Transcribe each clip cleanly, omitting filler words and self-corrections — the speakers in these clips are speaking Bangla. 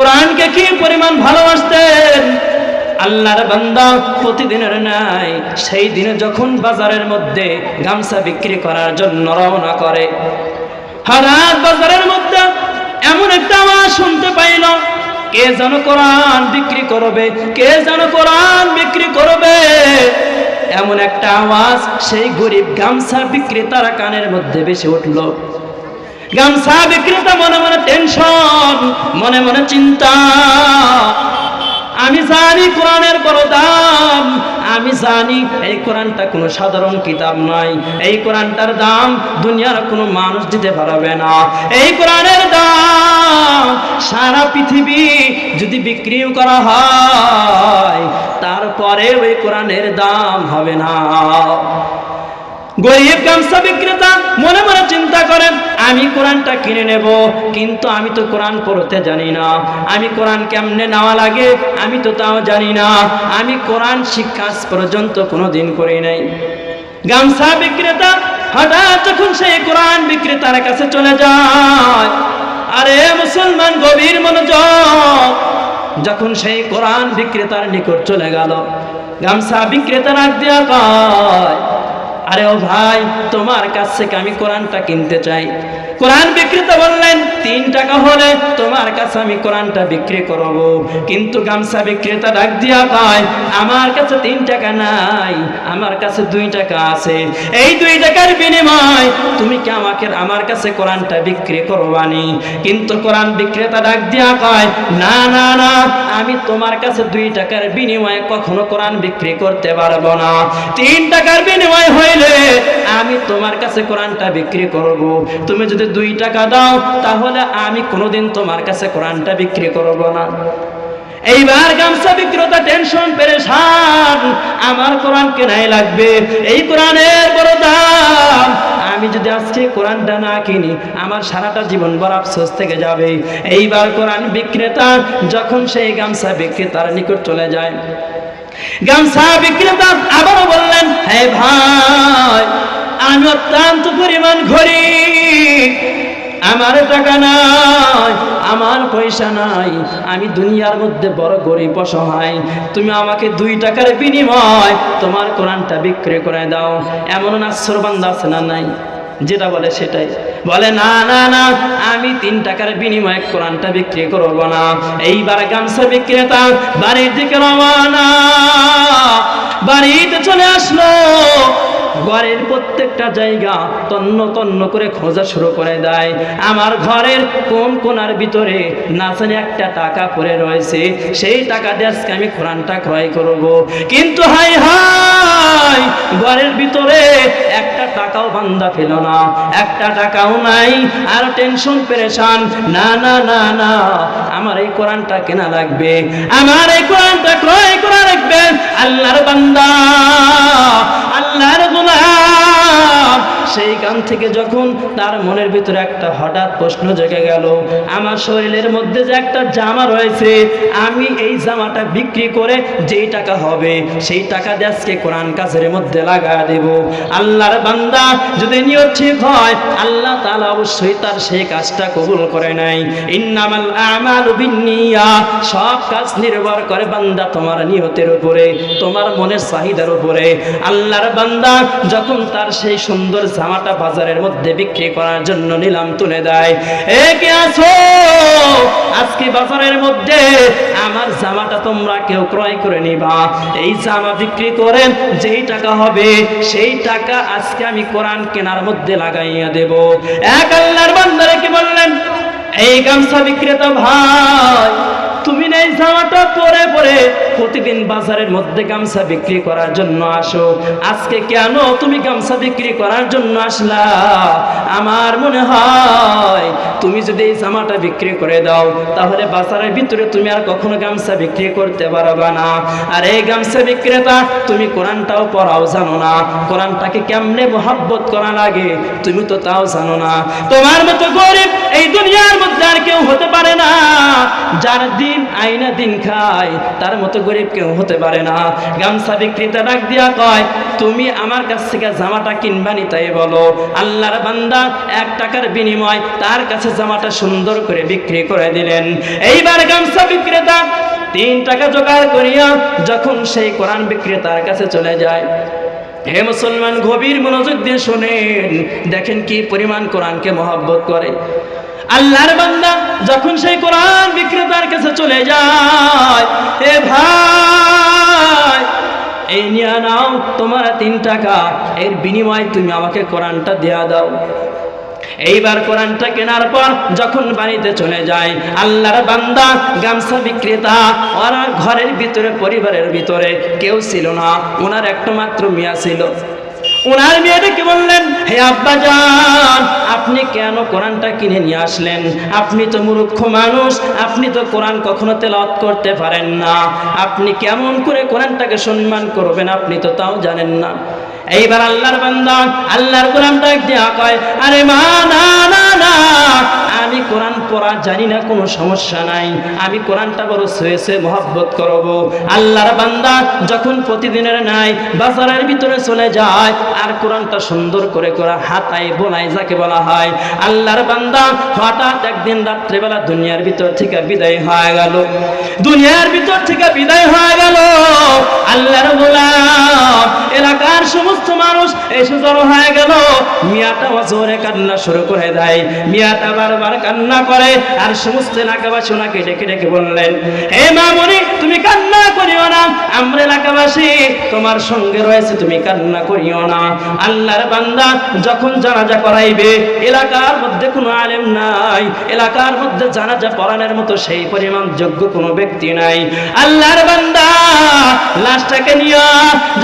কোরআনকে কি পরিমাণ ভালোবাসতেন। আল্লাহর বান্দা প্রতিদিনের নাই সেই দিনে যখন বাজারের মধ্যে গামছা বিক্রি করার জন্য রওনা করে, হঠাৎ বাজারের মধ্যে এমন একটা আওয়াজ শুনতে পাইল, কে যেন কোরআন বিক্রি করবে, কে যেন কোরআন বিক্রি করবে। এমন একটা আওয়াজ সেই গরিব গামছা বিক্রেতার কানের মধ্যে ভেসে উঠল। গামছা বিক্রেতা মনে মনে টেনশন, মনে মনে চিন্তা। আমি জানি কোরআনের বড় দাম, আমি জানি এই কোরআনটা কোনো সাধারণ কিতাব নয়, এই কোরআনটার দাম দুনিয়ার কোনো মানুষ দিতে পারবে না। এই কোরআনের দাম সারা পৃথিবী যদি বিক্রিও করা হয় তারপরে ওই কোরআনের দাম হবে না। গরিব গামছা বিক্রেতা মনে মনে চিন্তা করেন, আমি কোরআনটা কিনে নেব, কিন্তু আমি তো কোরআন পড়তে জানি না, আমি কোরআন কেমনে নেওয়া লাগে আমি তো তাও জানি না, আমি কোরআন শিক্ষা পর্যন্ত কোনোদিন করি নাই। গামছা বিক্রেতা হঠাৎ যখন সেই কোরআন বিক্রেতার কাছে চলে যায়, আরে মুসলমান গভীর মনোযোগ, যখন সেই কোরআন বিক্রেতার নিকট চলে গেল, গামছা বিক্রেতা ডাক দিয়া কয়, আরে ও ভাই, তোমার কাছ থেকে আমি কোরআনটা কিনতে চাই। কোরআন বিক্রেতা বললেন, 3 টাকা হলে তোমার কাছে আমি কোরআনটা বিক্রি করব। কিন্তু গামছা বিক্রেতা ডাক দিয়া কয়, আমার কাছে 3 টাকা নাই, আমার কাছে 2 টাকা আছে। এই 2 টাকার বিনিময় তুমি কি আমাকে আমার কাছে কোরআনটা বিক্রি করবানি? কিন্তু কোরআন বিক্রেতা ডাক দিয়া কয়, না না না, আমি তোমার কাছে 2 টাকার বিনিময়ে কখনো কোরআন বিক্রি করতে পারবো না। 3 টাকার বিনিময় হইলে আমি তোমার কাছে কোরআনটা বিক্রি করব। তুমি যদি 2 টাকা দাও তাহলে আমি কোনোদিন তোমার কাছে কোরআনটা বিক্রি করব না। এইবার গামছা বিক্রেতা টেনশন পেরেশান, আমার কোরআন কেনাই লাগবে, এই কোরআনের বড় দাম, আমি যদি আজকে কোরআনটা না কিনি আমার সারাটা জীবন বড় আফসোস থেকে যাবে। এইবার কোরআন বিক্রেতা যখন সেই গামছা বিক্রেতার নিকট চলে যায়, গামছা বিক্রেতা আবারও বললেন, হে ভাই, আমি অত্যন্ত পরিমাণ গরিব, আমার টাকা নাই, আমার পয়সা নাই, আমি দুনিয়ার মধ্যে বড় গরিব অসহায়, তুমি আমাকে 2 টাকার বিনিময় তোমার কোরআনটা বিক্রি করে দাও। এমন নাছর বান্দা আছে না নাই, যেটা বলে সেটাই বলে, না না না, আমি 3 টাকার বিনিময়ে কোরআনটা বিক্রি করব না। এইবার গামছা বিক্রেতা বাড়ির দিকে রওনা, বাড়িতে চলে আসলো, ঘরের প্রত্যেকটা জায়গা তন্ন তন্ন করে খোঁজা শুরু করে দেয়। আমার ঘরের কোন কোনার ভিতরে না জানি একটা টাকা পড়ে রয়েছে, সেই টাকা দিয়ে আজকে আমি কোরআনটা ক্রয় করব। কিন্তু হাই হাই, ঘরের ভিতরে একটা টাকাও বান্দা পেল না, একটা টাকাও নাই। আর টেনশন পেরেশান, না না না না, আমার এই কোরআনটা কেনা লাগবে, আমার এই কোরআনটা ক্রয় করা লাগবে। আল্লাহর বান্দা, আল্লাহর গোলাম, সেইখান থেকে যখন তার মনের ভিতরে একটা হঠাৎ প্রশ্ন জেগে গেল, আমার শরীরের মধ্যে যে একটা জামা রয়েছে, আমি এই জামাটা বিক্রি করে যেই টাকা হবে সেই টাকা দিয়ে আজকে কোরআন কাছের মধ্যে লাগা দেব। আল্লাহর বান্দা যদি নিয়ত ঠিক হয়, আল্লাহ তাআলা অবশ্যই তার সেই কাজটা কবুল করে নাই। ইন্নামাল আমালু বিন্নিয়াত, সব কাজ নির্ভর করে বান্দা তোমার নিয়তের উপরে, তোমার মনের চাহিদার উপরে। আল্লাহর বান্দা যখন তার সেই সুন্দর জামাটা বাজারের মধ্যে বিক্রি করার জন্য নিলাম তুলে দেয়, এ কে আছো আজকে বাজারের মধ্যে আমার জামাটা তোমরা কেউ ক্রয় করে নিবা, এই জামা বিক্রি করেন যেই টাকা হবে সেই টাকা আজকে আমি কোরআন কেনার মধ্যে লাগাইয়া দেব। এক আল্লাহর বান্দারে কি বললেন, এই গামছা বিক্রেতা ভাই, তুমি না এই জামাটা পরে পরে প্রতিদিন বাজারের মধ্যে গামছা বিক্রি করার জন্য আসো, আজকে কেন তুমি গামছা বিক্রি করার জন্য আসলা? আমার মনে হয় তুমি যদি এই জামাটা বিক্রি করে দাও তাহলে বাজারের ভিতরে তুমি আর কখনো গামছা বিক্রি করতে পারবা না। আর এই গামছা বিক্রেতা, তুমি কোরআনটাও পড়াও জানো না, কোরআনটাকে কেমনে মোহাব্বত করা লাগে তুমি তো তাও জানো না। তোমার মতো গরিব এই দুনিয়ার মধ্যে আর কেউ হতে পারে না, আর দিন আইনা দিন খায়, তার মতো গরিব কেউ হতে পারে না। গামছা বিক্রেতা ডাক দিয়া কয়, তুমি আমার কাছ থেকে জামাটা কিনবানি তাই বলো। আল্লাহর বান্দা 1 টাকার বিনিময় তার কাছে জামাটা সুন্দর করে বিক্রি করে দিলেন। এইবার গামছা বিক্রেতা 3 টাকা জোগাড় করিয়া যখন সেই কোরআন বিক্রেতার কাছে চলে যায়, হে মুসলমান, গভীর মনোযোগ দিয়ে শোনেন, দেখেন কি পরিমাণ কোরআনকে মহব্বত করে। আল্লাহর বান্দা যখন সেই কোরআন বিক্রেতার কাছে চলে যায়, হে ভাই, এই নিয়ে নাও তোমার 3 টাকা, এর বিনিময়ে তুমি আমাকে কোরআনটা দেয়া দাও। এইবার কোরআনটা কেনার পর যখন বাড়িতে চলে যায়, আল্লাহর বান্দা গামছা বিক্রেতা ওর ঘরের ভিতরে, পরিবারের ভিতরে কেউ ছিল না, ওনার একটা মাত্র মিয়া ছিল। ওনার মেয়েটাকে বললেন, হে আব্বাজান, আপনি কেন কোরআনটা কিনে নিয়ে আসলেন? আপনি তো মূর্খ মানুষ, আপনি তো কোরআন কখনো তেলাওয়াত করতে পারেন না, আপনি কেমন করে কোরআনটাকে সম্মান করবেন, আপনি তো তাও জানেন না। এইবার আল্লাহর বান্দা আল্লাহর কোরআনটা দেয়া কয়, আরে মা, না না না, আমি কোরআন পড়া জানি না, কোনো সমস্যা নাই, আমি কোরআনটা বড় ছুঁয়ে মহব্বত করব। আল্লাহর বান্দা যখন প্রতিদিনের নাই বাজারের ভিতরে চলে যায় আর কোরআনটা সুন্দর করে হাতায় বোনায় যাকে বলা হয়, আল্লাহর বান্দা হঠাৎ একদিন রাত্রেবেলা দুনিয়ার ভিতর থেকে বিদায় হয়ে গেল। দুনিয়ার ভিতর থেকে বিদায় হয়ে গেল। আল্লাহর গোলাম এলাকার সমস্ত মানুষ এসে জড়ো হয়ে গেল। মিয়াটা জোরে কান্না শুরু করে দেয়। মিয়াটা বারবার কান্না করে আর সমস্ত এলাকাবাসী ওনাকে ডেকে ডেকে বললেন, হে মামুনি, তুমি কান্না করিও না, আমরা এলাকাবাসী তোমার সঙ্গে রয়েছে, তুমি কান্না করিও না। আল্লাহর বান্দা যখন জানাজা করাইবে, এলাকার মধ্যে কোনো আলেম নাই, এলাকার মধ্যে জানাজা পড়ানোর মতো সেই পরিমাণ যোগ্য কোনো ব্যক্তি নাই। আল্লাহর বান্দা লাশটাকে নিয়ে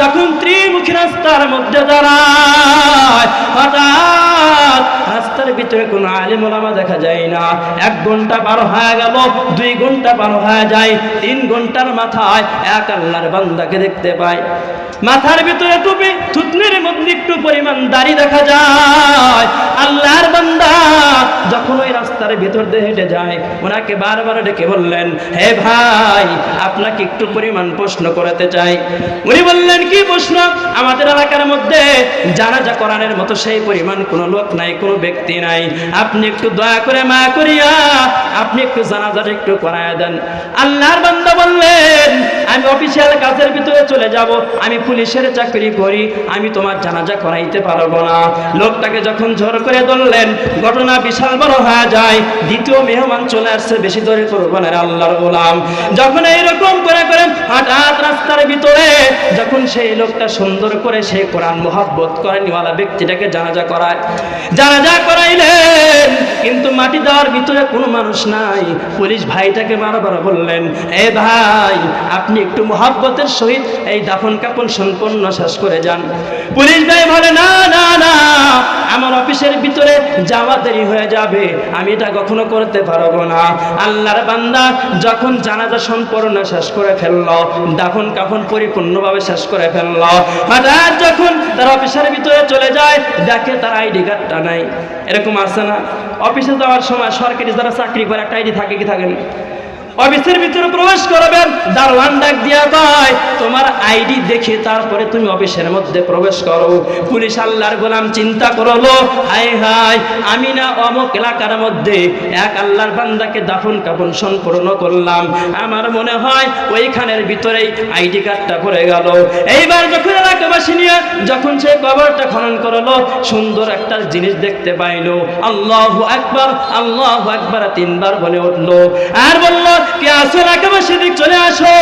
যখন ত্রিমুখী রাস্তার মধ্যে দাঁড়ায়, হঠাৎ রাস্তার ভিতরে কোনো আলেম ওলামা দেখা যায় না। 1 ঘন্টা পার হয়ে গেল, 2 ঘন্টা পার হয়ে যায়, 3 ঘন্টার মাথায় এক আল্লাহর বান্দাকে দেখতে পায়। মাথার ভিতরে টুপি, থুতনির মধ্যে একটু পরিমাণ দাড়ি দেখা যায়। আল্লাহর বান্দা যখন ওই রাস্তার ভিতর দিয়ে হেঁটে যায়, ওনাকে বারবার ডেকে বললেন, হে ভাই, আপনাকে একটু পরিমাণ প্রশ্ন করতে চাই। উনি বললেন, কি প্রশ্ন? আমাদের এলাকার মধ্যে জানাজা করানোর মতো সেই পরিমাণ কোনো লোক নাই, কোনো ব্যক্তি নাই, আপনি একটু দয়া করে মায়া করিয়া আপনি একটু জানাজাটা একটু করায় দেন। আল্লাহর বান্দা বললেন, আমি অফিসিয়াল কাজের ভিতরে চলে যাব, আমি পুলিশের চাকরি করি, আমি তোমার জানাজা করাইতে পারবো না। লোকটাকে যখন জোর করে ধরলেন, ঘটনা বিশাল বড় হয়ে যায়। দ্বিতীয় মেহমান চলে আসছে, বেশি ধরে করবেন আল্লাহর গোলাম। যখন এইরকম করে করে হঠাৎ রাস্তার ভিতরে যখন সেই লোকটা সুন্দর করে সেই কোরআন মুহাব্বত করেনিওয়ালা ব্যক্তিটাকে জানাজা করায়, জানাজা করাইলেন, কিন্তু মাটি দেওয়ার ভিতরে কোনো মানুষ নাই। পুলিশ ভাইটাকে বারবার বললেন, এ ভাই, আপনি একটু মুহাব্বতের সহিত এই দাফন কাফন সম্পূর্ণ শেষ করে যান। পুলিশ ভাই বলে, না না না, আমার অফিসের ভিতরে যাওয়া দেরি হয়ে যাবে, আমি এটা কখনো করতে পারবো না। আল্লাহর বান্দা যখন জানাজা সম্পূর্ণ শেষ করে ফেললো, দাফন কাফন পরিপূর্ণভাবে শেষ করে ফেললো, হঠাৎ যখন তার অফিসের ভিতরে চলে যায়, দেখে তার আইডি কার্ডটা নাই। এরকম আছে না, অফিসে যাওয়ার সময় সরকারি যারা চাকরি করে একটা আইডি থাকে কি থাকে না? অফিসের ভিতরে প্রবেশ করবেন, দারোয়ান ডাক দিয়া কয়, তোমার আইডি দেখে তারপরে তুমি অফিসের মধ্যে প্রবেশ করো। পুলিশ আল্লাহর গোলাম চিন্তা করলো, হায় হায়, আমি না অমুক এলাকার মধ্যে এক আল্লাহর বান্দাকে দাফন কাফন সম্পূর্ণ করলাম, আমার মনে হয় ওইখানের ভিতরেই আইডি কার্ডটা পড়ে গেল। এইবার যখন এলাকাবাসী নিয়ে যখন সে কবরটা খনন করলো, সুন্দর একটা জিনিস দেখতে পাইলো। আল্লাহু আকবার, আল্লাহু আকবার 3 বার বলে উঠলো আর বলল, কে আসো এলাকাবাসী, দিক চলে আসো,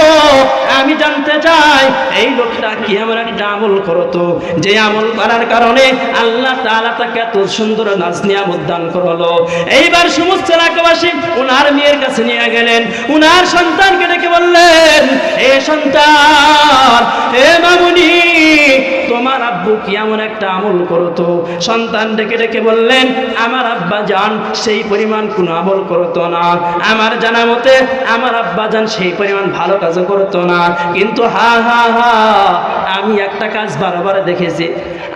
আমি জানতে চাই এই লোকটা কি এমন একটা আমল করতো যে আমল করার কারণে আল্লাহ তাআলা তাকে এত সুন্দর নাজ নিয়ামত দান করলো। এইবার সমস্ত এলাকাবাসী ওনার মেয়ের কাছে নিয়ে গেলেন, ওনার সন্তানকে ডেকে বললেন, এ সন্তান, এ মামুনি, তোমার আব্বু কি এমন একটা আমল করতো? সন্তান ডেকে ডেকে বললেন, আমার আব্বা জান সেই পরিমাণ কোনো আমল করতো না, আমার জানা মতে আমার আব্বা জান সেই পরিমাণ ভালো কাজও করতো না, কিন্তু হা হা হা, আমি একটা কাজ বারবার দেখেছি,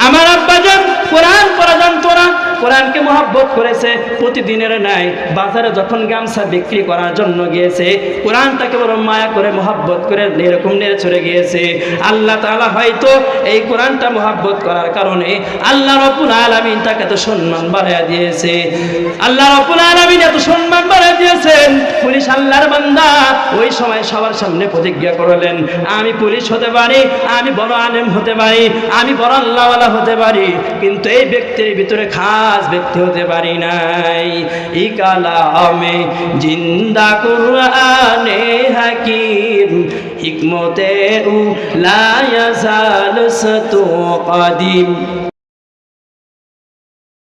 আমার আব্বা জান কোরআন পড়া জানতো না, কোরআনকে মহব্বত করেছে। প্রতিদিনের ন্যায় বাজারে যখন গামছা বিক্রি করার জন্য গিয়েছে, কোরআনটাকে বড় মায়া করে মহব্বত করে এরকম নেড়ে চড়ে গিয়েছে। আল্লাহ তাআলা হয়তো এই কোরআনটা মহব্বত করার কারণে আল্লাহ রাব্বুল আলামিন তাকে এত সম্মান বাড়াইয়া দিয়েছে। আল্লাহ রাব্বুল আলামিন এত সম্মান বাড়াইয়া দিয়েছেন। পুলিশ আল্লাহর বান্দা ওই সময় সবার সামনে প্রতিজ্ঞা করলেন, আমি পুলিশ হতে পারি, আমি বড় আলেম হতে পারি, আমি বড় আল্লাহওয়ালা হতে পারি, কিন্তু এই ব্যক্তির ভিতরে খাস ব্যক্তি হতে পারি নাই। ই কালামে জিন্দা কুরআনে হাকিম হিকমতে উ লা ইয়াজাল সাতু কাদিম।